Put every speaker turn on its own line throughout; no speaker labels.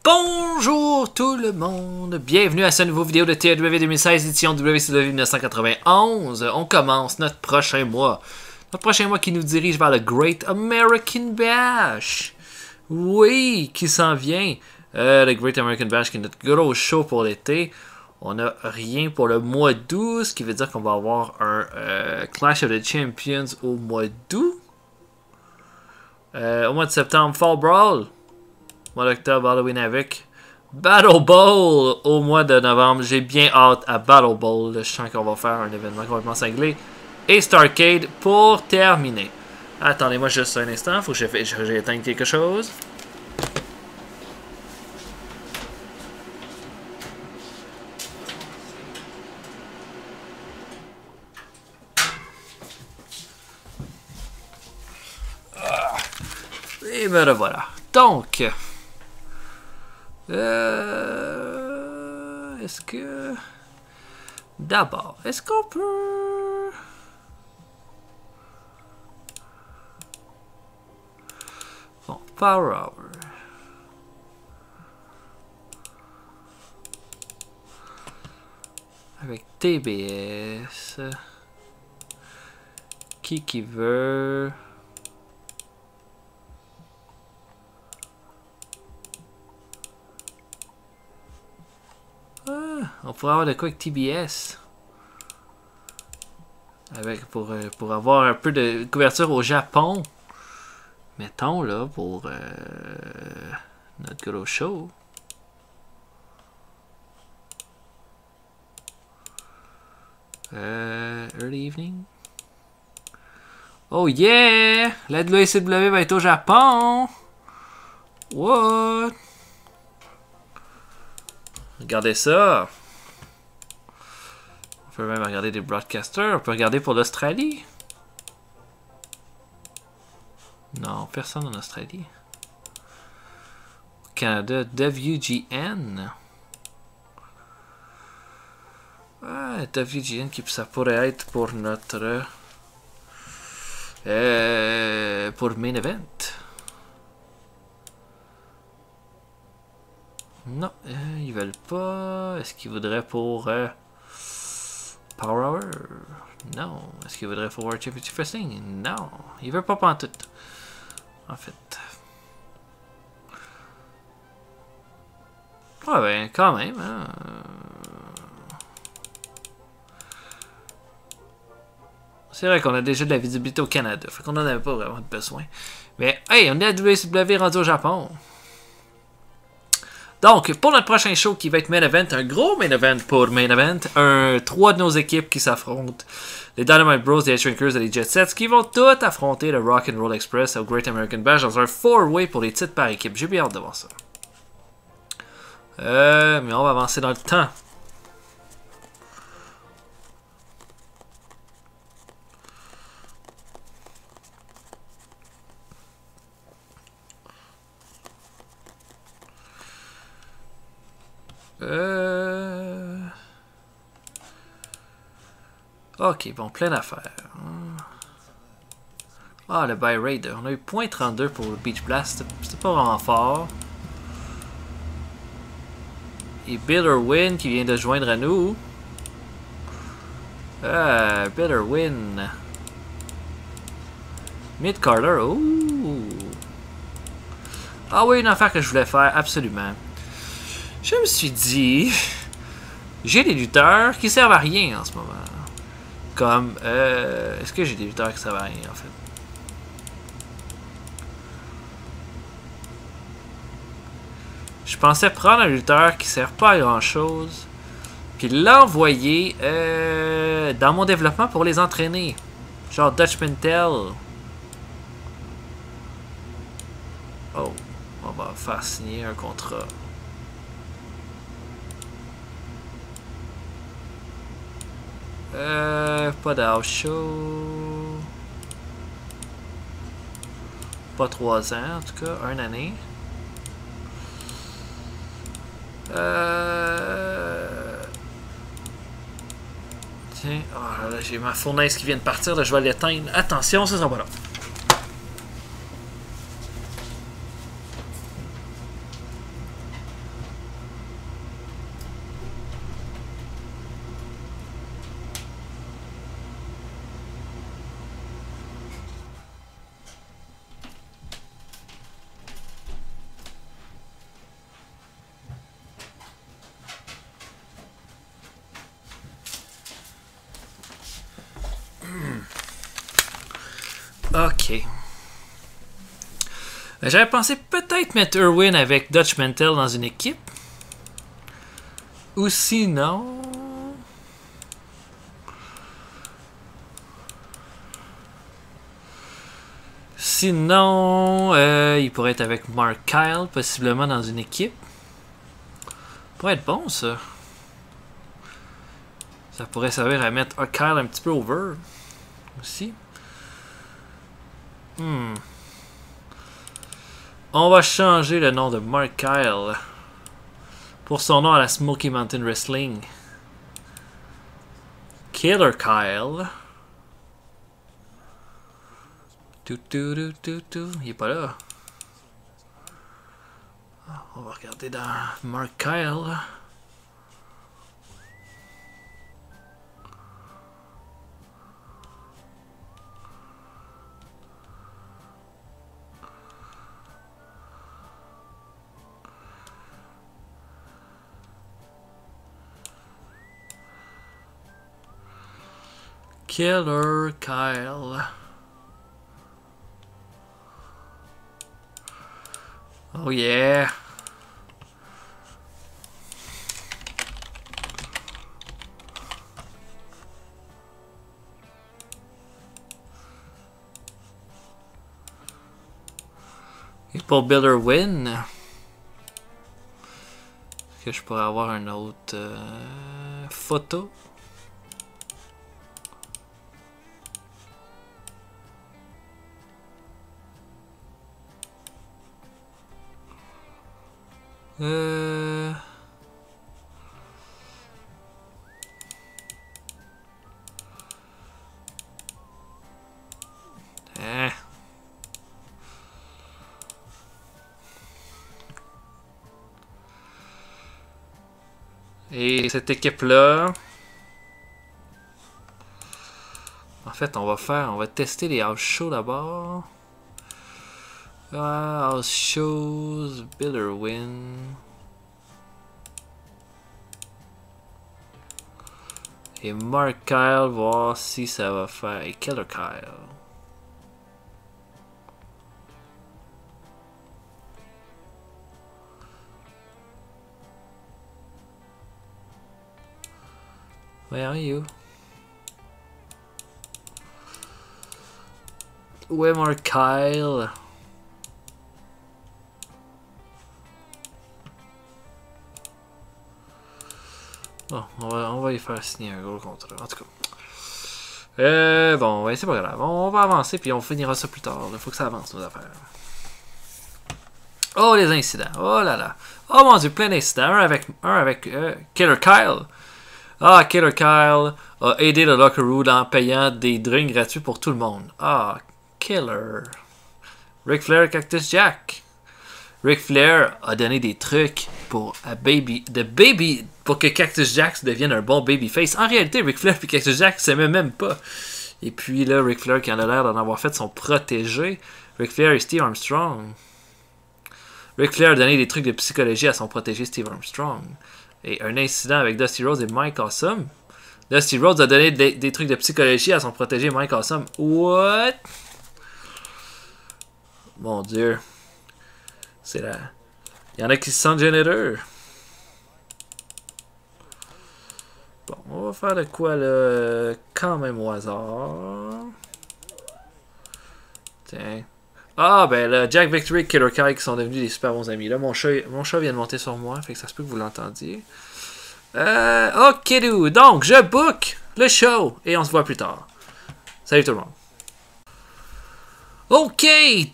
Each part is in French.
Bonjour tout le monde, bienvenue à cette nouvelle vidéo de TAW 2016 édition WCW 1991. On commence notre prochain mois. Notre prochain mois qui nous dirige vers le Great American Bash. Oui, qui s'en vient. Le Great American Bash qui est notre gros show pour l'été. On n'a rien pour le mois d'août, ce qui veut dire qu'on va avoir un Clash of the Champions au mois d'août. Au mois de septembre, Fall Brawl. Mois d'octobre, Halloween avec Battle Bowl au mois de novembre. J'ai bien hâte à Battle Bowl. Je sens qu'on va faire un événement complètement cinglé. Et Starcade pour terminer. Attendez-moi juste un instant. Faut que j'éteigne quelque chose. Et ben voilà. Donc... est-ce que... D'abord, est-ce qu'on peut... Bon, Power Hour. Avec TBS. Qui veut... On pourrait avoir de quoi avec TBS. Pour avoir un peu de couverture au Japon. Mettons là pour notre gros show. Early evening. Oh yeah! La WCW va être au Japon! What? Regardez ça! On peut même regarder des broadcasters. On peut regarder pour l'Australie. Non, personne en Australie. Au Canada, WGN. Ah, WGN qui ça pourrait être pour notre... pour Main Event. Non, ils veulent pas. Est-ce qu'ils voudraient pour... Power Hour? Non. Est-ce qu'il voudrait pour World Championship Wrestling? Non. Il veut pas pantoute. En fait. Ouais, ben, quand même. Hein. C'est vrai qu'on a déjà de la visibilité au Canada. Fait qu'on n'en avait pas vraiment besoin. Mais, hey, on est à WCW rendu au Japon. Donc, pour notre prochain show qui va être Main Event, un gros Main Event pour Main Event, 3 de nos équipes qui s'affrontent, les Dynamite Bros, les Shrinkers et les Jet Sets, qui vont toutes affronter le Rock'n'Roll Express au Great American Bash dans un 4-way pour les titres par équipe. J'ai bien hâte de voir ça. Mais on va avancer dans le temps. Ok, bon, plein d'affaires. Ah, le Buy Raider. On a eu .32 pour le Beach Blast. C'était pas vraiment fort. Et Bill Irwin qui vient de joindre à nous. Bill Irwin. Mid Carter. Ouh. Ah oui, une affaire que je voulais faire, absolument. Je me suis dit... J'ai des lutteurs qui servent à rien en ce moment. Comme... est-ce que j'ai des lutteurs qui servent à rien, en fait? Je pensais prendre un lutteur qui sert pas à grand-chose, puis l'envoyer dans mon développement pour les entraîner. Genre Dutch Mantel. Oh, on va faire signer un contrat. Pas d'house show. Pas 3 ans, en tout cas, 1 année. Tiens, oh là, j'ai ma fournaise qui vient de partir, là, je vais l'éteindre. Attention, ça sera pas là. Ok. J'avais pensé peut-être mettre Irwin avec Dutch Mantel dans une équipe. Ou sinon... il pourrait être avec Mark Kyle, possiblement dans une équipe. Ça pourrait être bon, ça. Ça pourrait servir à mettre Kyle un petit peu over. Aussi. On va changer le nom de Mark Kyle pour son nom à la Smoky Mountain Wrestling. Killer Kyle. Il est pas là. On va regarder dans Mark Kyle. Killer Kyle. Oh yeah. Et pour Bill Irwin, est-ce que je pourrais avoir une autre photo? Et cette équipe-là... En fait, on va tester les house shows d'abord. House shows, Bill Irwin. Et Mark Kyle, voir si ça va faire. Et Killer Kyle. Where are you? Où est Mark Kyle? Bon, on va y faire signer un gros contrat. En tout cas. Bon, ouais, c'est pas grave. On va avancer puis on finira ça plus tard. Il faut que ça avance nos affaires. Oh, les incidents. Oh là là. Oh mon dieu, plein d'incidents. Un avec Killer Kyle. Ah, Killer Kyle a aidé le Locker Room en payant des drinks gratuits pour tout le monde. Ah, Killer. Ric Flair, Cactus Jack. Ric Flair a donné des trucs pour pour que Cactus Jack devienne un bon babyface. En réalité, Ric Flair et Cactus Jack s'aimaient même pas. Et puis là, Ric Flair qui en a l'air d'en avoir fait son protégé. Ric Flair et Steve Armstrong. Ric Flair a donné des trucs de psychologie à son protégé Steve Armstrong. Et un incident avec Dusty Rhodes et Mike Awesome. Dusty Rhodes a donné des trucs de psychologie à son protégé Mike Awesome. What? Mon dieu. C'est là. Il y en a qui se sentent généreux. Bon, on va faire de quoi là? Quand même au hasard. Tiens. Ah, ben là, Jack Victory et Killer Kyle qui sont devenus des super bons amis. Là, mon chat vient de monter sur moi, fait que ça se peut que vous l'entendiez. Ok, donc, je book le show et on se voit plus tard. Salut tout le monde. Ok,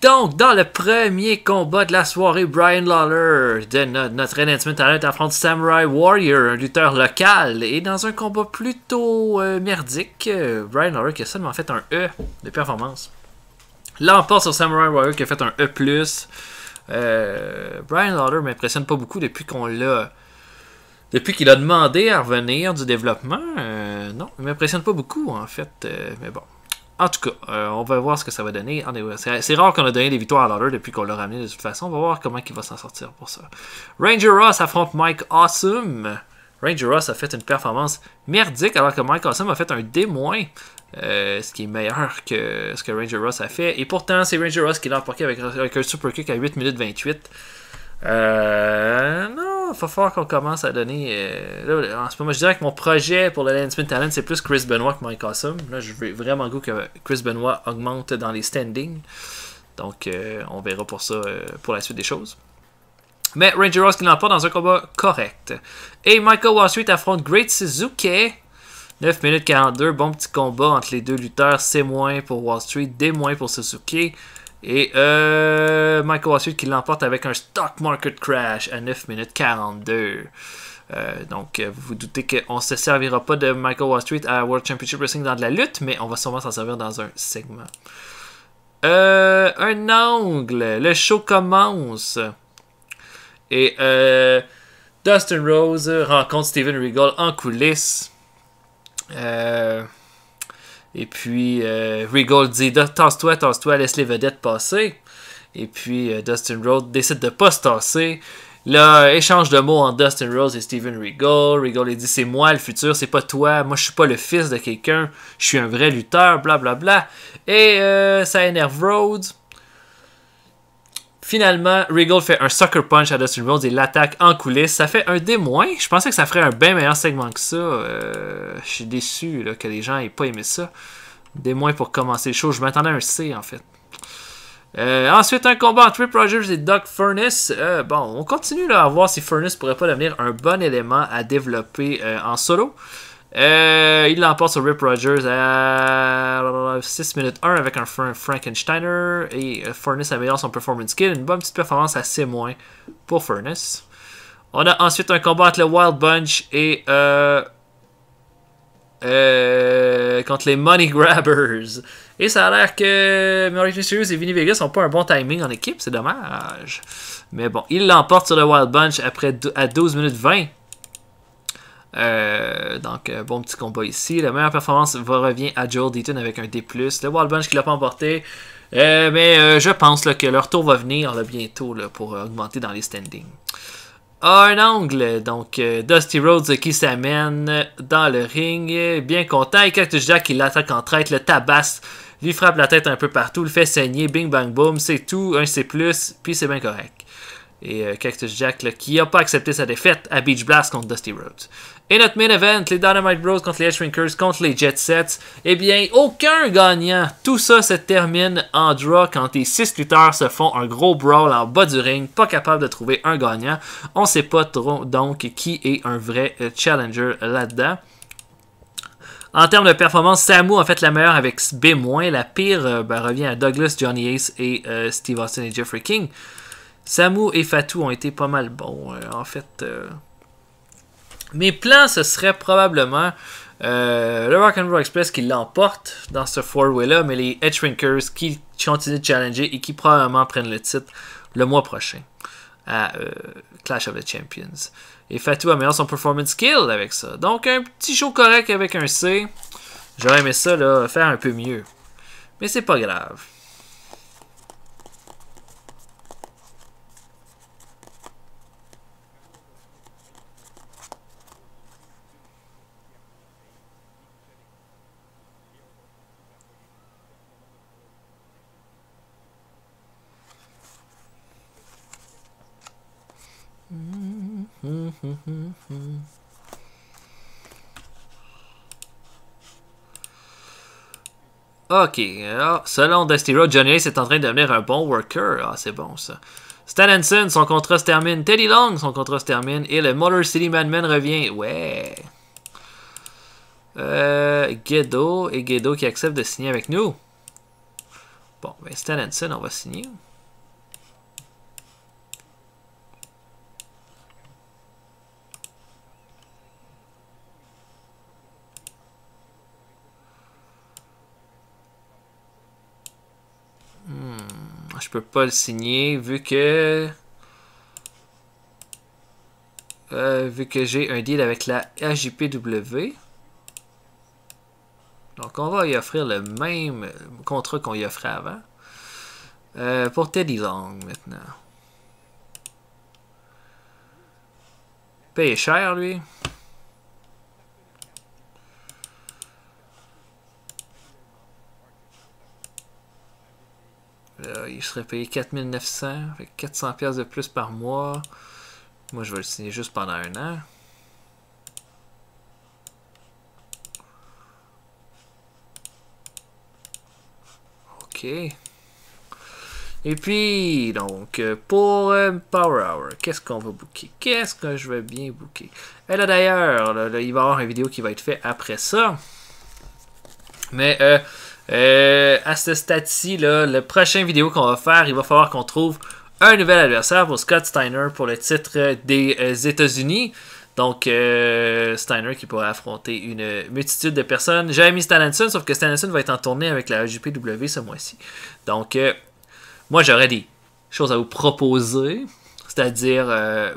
donc, dans le premier combat de la soirée, Brian Lawler de notre Enhancement Talent affronte Samurai Warrior, un lutteur local. Et dans un combat plutôt merdique, Brian Lawler qui a seulement fait un E de performance l'emporte sur Samurai Warrior qui a fait un E+. Brian Lawler m'impressionne pas beaucoup depuis qu'il a demandé à revenir du développement. Non, il m'impressionne pas beaucoup en fait. Mais bon. En tout cas, on va voir ce que ça va donner. C'est rare qu'on a donné des victoires à Lawler depuis qu'on l'a ramené de toute façon. On va voir comment il va s'en sortir pour ça. Ranger Ross affronte Mike Awesome. Ranger Ross a fait une performance merdique alors que Mike Awesome a fait un D-, ce qui est meilleur que ce que Ranger Ross a fait. Et pourtant, c'est Ranger Ross qui l'a emporté avec un super kick à 8 minutes 28. Non, il va falloir qu'on commence à donner. Là, en ce moment, je dirais que mon projet pour le Landsman Talent, c'est plus Chris Benoit que Mike Awesome. Là, je veux vraiment goût que Chris Benoit augmente dans les standings. Donc, on verra pour ça pour la suite des choses. Mais Ranger Ross qui l'emporte dans un combat correct. Et Michael Wall Street affronte Great Suzuki. 9 minutes 42, bon petit combat entre les deux lutteurs. C- pour Wall Street, D- pour Suzuki. Et Michael Wall Street qui l'emporte avec un stock market crash à 9 minutes 42. Donc, vous vous doutez qu'on ne se servira pas de Michael Wall Street à World Championship Wrestling dans de la lutte, mais on va sûrement s'en servir dans un segment. Un angle. Le show commence. Et Dustin Rose rencontre Steven Regal en coulisses. Et puis Regal dit tasse-toi, laisse les vedettes passer. Et puis Dustin Rhodes décide de pas se tasser. Là, échange de mots entre Dustin Rhodes et Steven Regal. Regal il dit c'est moi le futur, c'est pas toi. Moi je suis pas le fils de quelqu'un. Je suis un vrai lutteur, blablabla. Et ça énerve Rhodes. Finalement, Regal fait un sucker punch à Dustin Rhodes et l'attaque en coulisses. Ça fait un D-. Je pensais que ça ferait un bien meilleur segment que ça. Je suis déçu là, que les gens n'aient pas aimé ça. D- pour commencer le show. Je m'attendais à un C en fait. Ensuite, un combat entre Rip Rogers et Doug Furnas. Bon, on continue là, à voir si Furnas pourrait pas devenir un bon élément à développer en solo. Il l'emporte sur Rip Rogers à 6 minutes 1 avec un Frankensteiner. Et Furnas améliore son performance skill. Une bonne petite performance à C- pour Furnas. On a ensuite un combat entre le Wild Bunch et contre les Money Grabbers. Et ça a l'air que Murray Mysterio et Vinny Vegas n'ont pas un bon timing en équipe. C'est dommage. Mais bon, il l'emporte sur le Wild Bunch à 12 minutes 20. Donc, bon petit combat ici. La meilleure performance revient à Joel Deaton avec un D+. Le Wild Bunch qui l'a pas emporté. Mais je pense là, que leur tour va venir là, bientôt là, pour augmenter dans les standings. Un angle, donc Dusty Rhodes qui s'amène dans le ring, bien content. Et Cactus Jack qui l'attaque en traite, le tabasse, lui frappe la tête un peu partout, le fait saigner, bing bang boom, c'est tout, un C+, puis c'est bien correct. Et Cactus Jack là, qui n'a pas accepté sa défaite à Beach Blast contre Dusty Rhodes. Et notre main event, les Dynamite Bros contre les Edge Shrinkers contre les Jet Sets. Eh bien, aucun gagnant. Tout ça se termine en draw quand les 6 lutteurs se font un gros brawl en bas du ring, pas capable de trouver un gagnant. On ne sait pas trop donc qui est un vrai challenger là-dedans. En termes de performance, Samu a fait la meilleure avec B-. La pire revient à Douglas, Johnny Ace et Steve Austin et Jeffrey King. Samu et Fatou ont été pas mal bons. En fait, mes plans, ce serait probablement le Rock'n'Roll Express qui l'emporte dans ce 4-way-là, mais les Edge Shrinkers qui continuent de challenger et qui probablement prennent le titre le mois prochain à Clash of the Champions. Et Fatou améliore son performance skill avec ça. Donc, un petit show correct avec un C. J'aurais aimé ça là, faire un peu mieux. Mais c'est pas grave. Ok, alors, selon Dusty Rhodes, Johnny Ace est en train de devenir un bon worker. Ah, c'est bon ça. Stan Hansen, son contrat se termine. Teddy Long, son contrat se termine. Et le Motor City Madman revient. Ouais. Gedo et Gedo qui accepte de signer avec nous. Bon, ben Stan Hansen, on va signer. Je peux pas le signer vu que j'ai un deal avec la AJPW. Donc on va y offrir le même contrat qu'on y offrait avant. Pour Teddy Long maintenant. Paye cher lui. je serais payé 4900, fait 400$ de plus par mois. Moi, je vais le signer juste pendant un an. OK. Et puis, donc, pour Power Hour, qu'est-ce qu'on va booker? Qu'est-ce que je vais bien booker? Et là, d'ailleurs, il va y avoir une vidéo qui va être faite après ça. Mais, à ce stade-ci, le prochain vidéo qu'on va faire, il va falloir qu'on trouve un nouvel adversaire pour Scott Steiner pour le titre des États-Unis. Donc, Steiner qui pourrait affronter une multitude de personnes. J'avais mis Stan Hansen, sauf que Stan Hansen va être en tournée avec la JPW ce mois-ci. Donc, moi, j'aurais des choses à vous proposer. C'est-à-dire,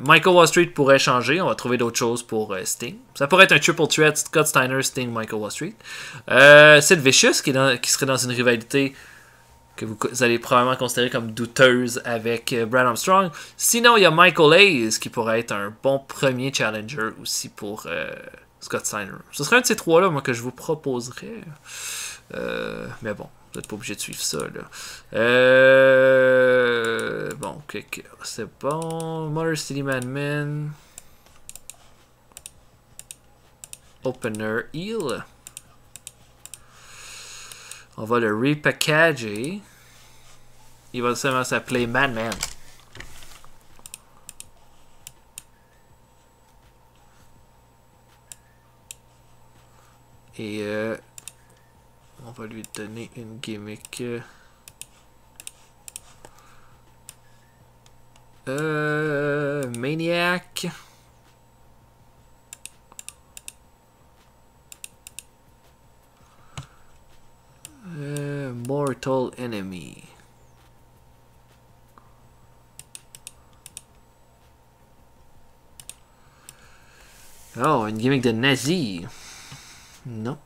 Michael Wall Street pourrait changer. On va trouver d'autres choses pour Sting. Ça pourrait être un triple threat, Scott Steiner, Sting, Michael Wall Street. Sid Vicious, qui serait dans une rivalité que vous allez probablement considérer comme douteuse avec Brad Armstrong. Sinon, il y a Michael Hayes, qui pourrait être un bon premier challenger aussi pour Scott Steiner. Ce serait un de ces trois-là, moi, que je vous proposerais. Mais bon, vous n'êtes pas obligé de suivre ça, là. Bon, c'est bon. Motor City Madman. Opener Heel. On va le repackager. Il va seulement s'appeler Madman. Et on va lui donner une gimmick. Maniac. Mortal Enemy. Oh, une gimmick de nazi. Non.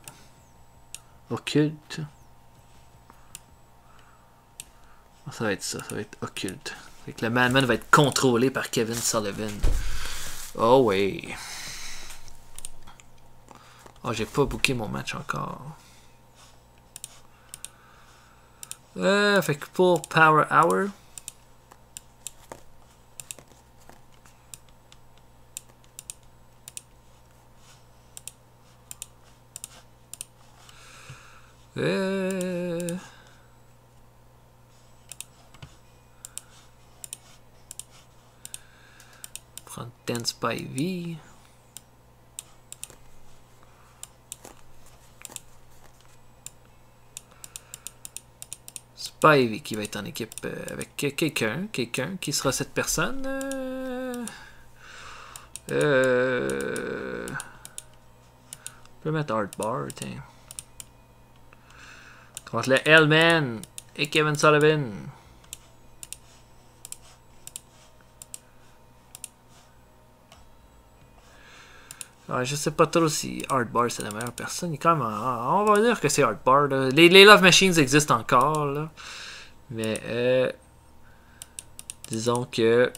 Occulte. Ça va être ça, ça va être occulte. Fait que le Madman va être contrôlé par Kevin Sullivan. Oh oui. Oh, j'ai pas booké mon match encore. Fait que pour Power Hour. Prendre Dance by V. Spivey qui va être en équipe avec quelqu'un qui sera cette personne. Je peux mettre Art Bar, tiens. Contre le Hellman et Kevin Sullivan. Alors, je sais pas trop si Art Bar c'est la meilleure personne. Il est quand même on va dire que c'est Art Bar. Là. Les Love Machines existent encore. Là. Mais disons que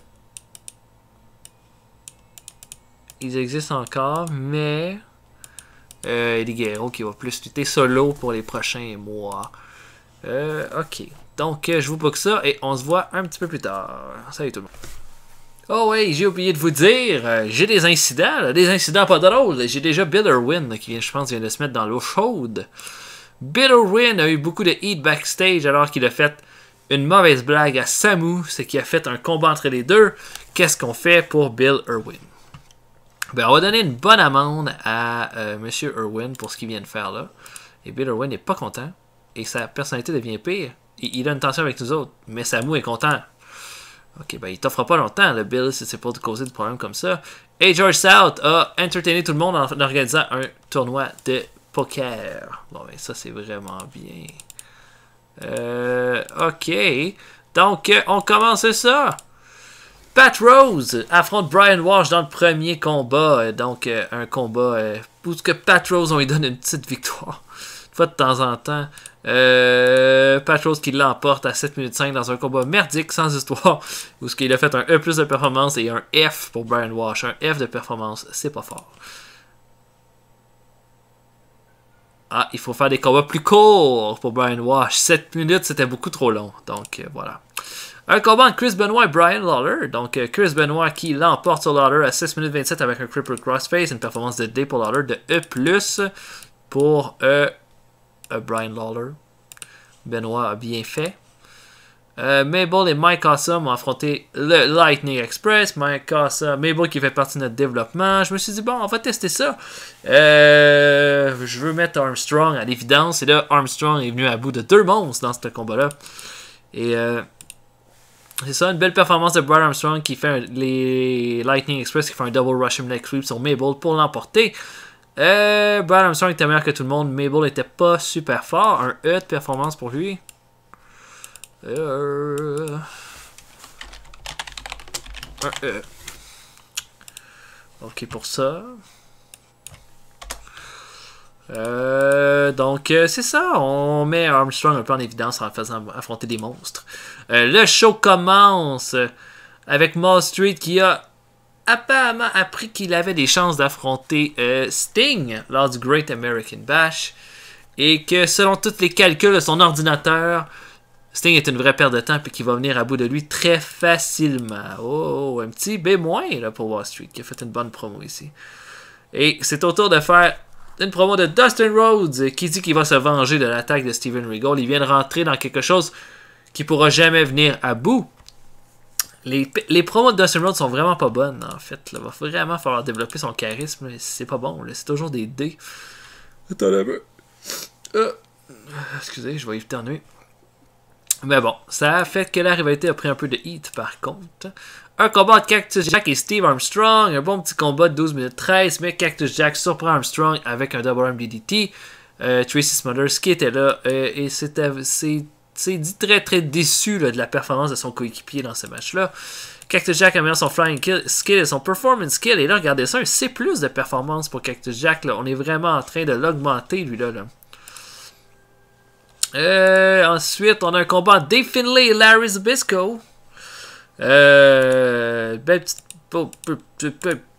ils existent encore. Mais Eddie Guerrero qui va plus lutter solo pour les prochains mois. Ok. Donc je vous book ça et on se voit un petit peu plus tard. Salut tout le monde. Oh oui, j'ai oublié de vous dire, j'ai des incidents, là, des incidents pas drôles. J'ai déjà Bill Irwin là, qui vient, je pense, vient de se mettre dans l'eau chaude. Bill Irwin a eu beaucoup de heat backstage alors qu'il a fait une mauvaise blague à Samu, c'est qu'il a fait un combat entre les deux. Qu'est-ce qu'on fait pour Bill Irwin? Ben, on va donner une bonne amende à Monsieur Irwin pour ce qu'il vient de faire là. Et Bill Irwin n'est pas content et sa personnalité devient pire. Et il a une tension avec nous autres, mais Samu est content. Ok, ben il t'offre pas longtemps, le Bill, si c'est pour te causer des problèmes comme ça. Et George South a entertainé tout le monde en organisant un tournoi de poker. Bon, ben ça, c'est vraiment bien. Ok. Donc, on commence ça. Pat Rose affronte Brian Walsh dans le premier combat. Donc, un combat où Pat Rose, on lui donne une petite victoire. Une fois de temps en temps. Pat Rose qui l'emporte à 7 minutes 5 dans un combat merdique sans histoire où il a fait un E+ de performance et un F pour Brian Walsh. Un F de performance, c'est pas fort. Ah, il faut faire des combats plus courts pour Brian Wash. 7 minutes, c'était beaucoup trop long. Donc, voilà. Un combat entre Chris Benoit et Brian Lawler. Donc, Chris Benoit qui l'emporte sur Lawler à 6 minutes 27 avec un cripple crossface. Une performance de D pour Lawler, de E+. Pour Brian Lawler. Benoit a bien fait. Mabel et Mike Awesome ont affronté le Lightning Express. Mabel qui fait partie de notre développement. Je me suis dit, bon, on va tester ça. Je veux mettre Armstrong à l'évidence. Et là, Armstrong est venu à bout de 2 monstres dans ce combat-là. Et c'est ça, une belle performance de Brad Armstrong qui fait les Lightning Express qui fait un double Russian leg sweep sur Mabel pour l'emporter. Brad Armstrong était meilleur que tout le monde. Mabel était pas super fort. Un E de performance pour lui. Un E. Ok pour ça. Donc c'est ça, on met Armstrong un peu en évidence en le faisant affronter des monstres. Le show commence avec Mall Street qui a apparemment appris qu'il avait des chances d'affronter Sting lors du Great American Bash et que selon tous les calculs de son ordinateur, Sting est une vraie perte de temps et qu'il va venir à bout de lui très facilement. Oh, un petit B- là, pour Wall Street qui a fait une bonne promo ici. Et c'est au tour de faire une promo de Dustin Rhodes qui dit qu'il va se venger de l'attaque de Steven Regal. Il vient de rentrer dans quelque chose qui pourra jamais venir à bout. Les promos de Dustin Rhodes sont vraiment pas bonnes en fait. Il va vraiment falloir développer son charisme. C'est pas bon. C'est toujours des dés. Attends un peu. Excusez, je vais éviter d'ennuyer. Mais bon, ça a fait que la rivalité a pris un peu de heat par contre. Un combat entre Cactus Jack et Steve Armstrong. Un bon petit combat de 12 minutes 13. Mais Cactus Jack surprend Armstrong avec un double arm DDT. Tracy Smothers qui était là. Et c'est dit très très déçu là, de la performance de son coéquipier dans ce match-là. Cactus Jack améliore son flying skill et son performance skill. Et là, regardez ça, un C+ de performance pour Cactus Jack. Là. On est vraiment en train de l'augmenter, lui là. Ensuite, on a un combat entre Dave Finlay et Larry Zbyszko. Bel beau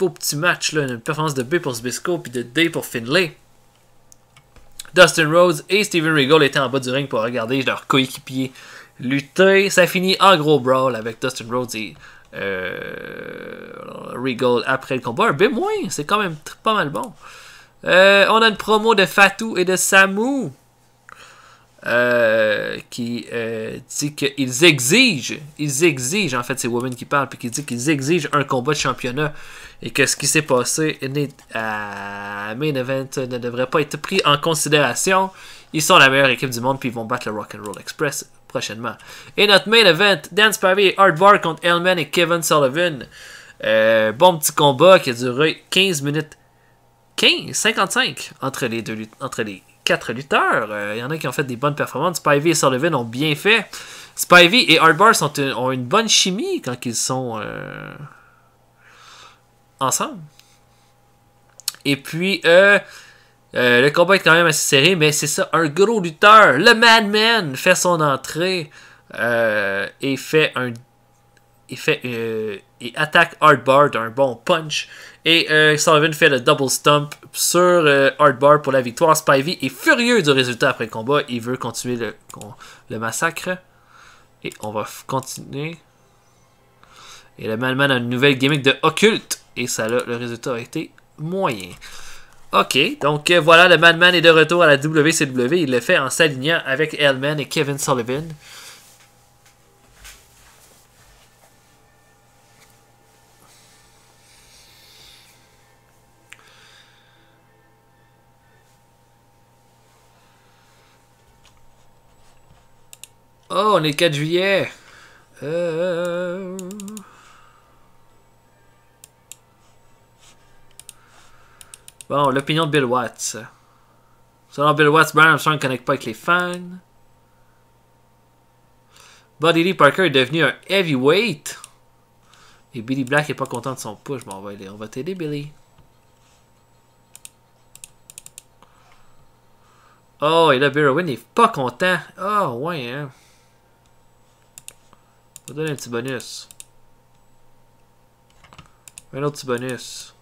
petit match, là, une performance de B pour Zbyszko puis de D pour Finlay. Dustin Rhodes et Steven Regal étaient en bas du ring pour regarder leur coéquipier lutter. Ça finit en gros brawl avec Dustin Rhodes et Regal après le combat. Un B-, c'est quand même pas mal bon. On a une promo de Fatou et de Samu. Qui dit qu'ils exigent, en fait c'est Woman qui parle, puis qui dit qu'ils exigent un combat de championnat et que ce qui s'est passé à Main Event ne devrait pas être pris en considération. Ils sont la meilleure équipe du monde puis ils vont battre le Rock'n'Roll Express prochainement. Et notre Main Event, Dan Spivey et Hardbar contre Hellman et Kevin Sullivan. Bon petit combat qui a duré 15 minutes 55 entre les 4 lutteurs. Il y en a qui ont fait des bonnes performances. Spivey et Sullivan ont bien fait. Spivey et Hardbar ont une bonne chimie quand ils sont ensemble. Et puis, le combat est quand même assez serré, mais c'est ça, un gros lutteur, le Madman, fait son entrée et attaque Hardbar d'un bon punch. Et Sullivan fait le double stomp sur Hardbar pour la victoire. Spivey est furieux du résultat après le combat. Il veut continuer le massacre. Et on va continuer. Et le Madman a une nouvelle gimmick de occulte. Et ça là, le résultat a été moyen. Ok, donc voilà, le Madman est de retour à la WCW. Il le fait en s'alignant avec Hellman et Kevin Sullivan. Oh, on est le 4 juillet. Bon, l'opinion de Bill Watts. Selon Bill Watts, Brian Armstrong ne connecte pas avec les fans. Buddy Lee Parker est devenu un heavyweight. Et Billy Black est pas content de son push. Bon, on va t'aider, Billy. Oh, et là, Bill Owen n'est pas content. Oh, ouais, hein. On va donner un petit bonus. Un autre petit bonus.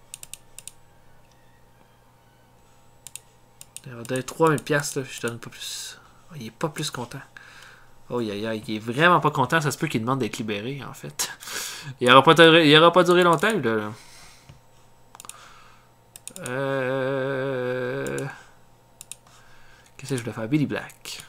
Il va donner 3000 piastres, là, je donne pas plus. Oh, il est pas plus content. Oh, il est vraiment pas content. Ça se peut qu'il demande d'être libéré, en fait. Il aura pas duré longtemps, lui, là. Qu'est-ce que je voulais faire? Billy Black.